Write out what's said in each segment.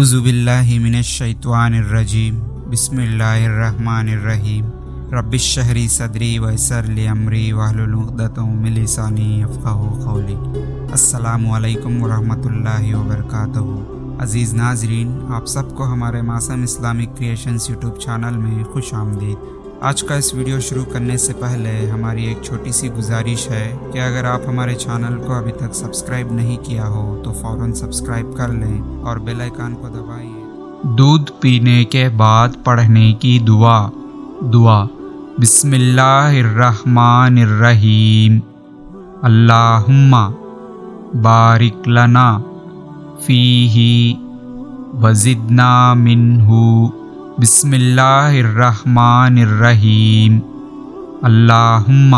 اعوذ باللہ من الشیطان الرجیم بسم اللہ الرحمن الرحیم رب اشرح لی صدری ویسر لی امری واحلل عقدۃ من لسانی یفقہوا قولی۔ السلام علیکم ورحمۃ اللہ وبرکاتہ۔ عزیز ناظرین، آپ سب کو ہمارے معصوم اسلامک کریشنز یوٹیوب چینل میں خوش آمدید۔ آج کا اس ویڈیو شروع کرنے سے پہلے ہماری ایک چھوٹی سی گزارش ہے کہ اگر آپ ہمارے چینل کو ابھی تک سبسکرائب نہیں کیا ہو تو فوراً سبسکرائب کر لیں اور بیل آئیکن کو دبائیے۔ دودھ پینے کے بعد پڑھنے کی دعا بسم اللہ الرحمن الرحیم اللہم بارک لنا فیہ وزدنا منہ۔ بسم اللہ الرحمن الرحیم اللہم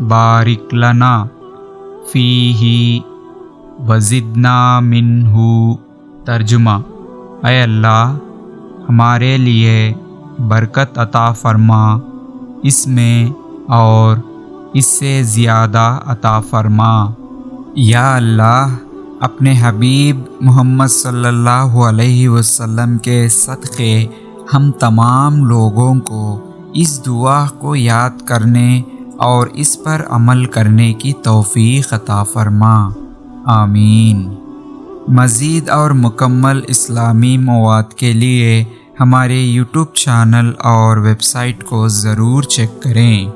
بارک لنا فیہ وزدنا منہ۔ ترجمہ: اے اللہ، ہمارے لیے برکت عطا فرما، اس میں اور اس سے زیادہ عطا فرما۔ یا اللہ، اپنے حبیب محمد صلی اللہ علیہ وسلم کے صدقے ہم تمام لوگوں کو اس دعا کو یاد کرنے اور اس پر عمل کرنے کی توفیق عطا فرما، آمین۔ مزید اور مکمل اسلامی مواد کے لیے ہمارے یوٹیوب چینل اور ویب سائٹ کو ضرور چیک کریں۔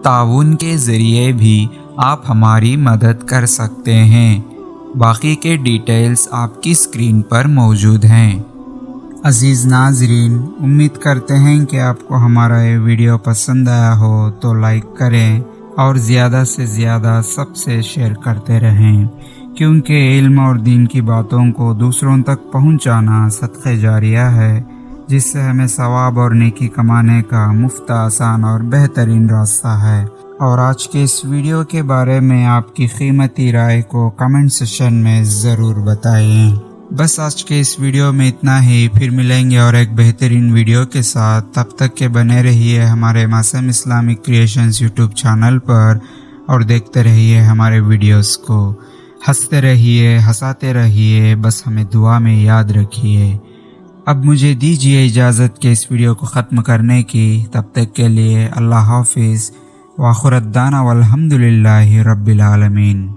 تعاون کے ذریعے بھی آپ ہماری مدد کر سکتے ہیں۔ باقی کے ڈیٹیلز آپ کی اسکرین پر موجود ہیں۔ عزیز ناظرین، امید کرتے ہیں کہ آپ کو ہمارا یہ ویڈیو پسند آیا ہو تو لائک کریں اور زیادہ سے زیادہ سب سے شیئر کرتے رہیں، کیونکہ علم اور دین کی باتوں کو دوسروں تک پہنچانا صدقہ جاریہ ہے، جس سے ہمیں ثواب اور نیکی کمانے کا مفت، آسان اور بہترین راستہ ہے۔ اور آج کے اس ویڈیو کے بارے میں آپ کی قیمتی رائے کو کمنٹ سیکشن میں ضرور بتائیں۔ بس آج کے اس ویڈیو میں اتنا ہی، پھر ملیں گے اور ایک بہترین ویڈیو کے ساتھ۔ تب تک کے بنے رہیے ہمارے معصوم اسلامک کریشنز یوٹیوب چینل پر اور دیکھتے رہیے ہمارے ویڈیوز کو۔ ہنستے رہیے، ہنساتے رہیے، بس ہمیں دعا میں یاد رکھیے۔ اب مجھے دیجیے اجازت کہ اس ویڈیو کو ختم کرنے کی۔ تب تک کے لیے اللہ حافظ، وآخر دعوانا والحمد للہ رب العالمین۔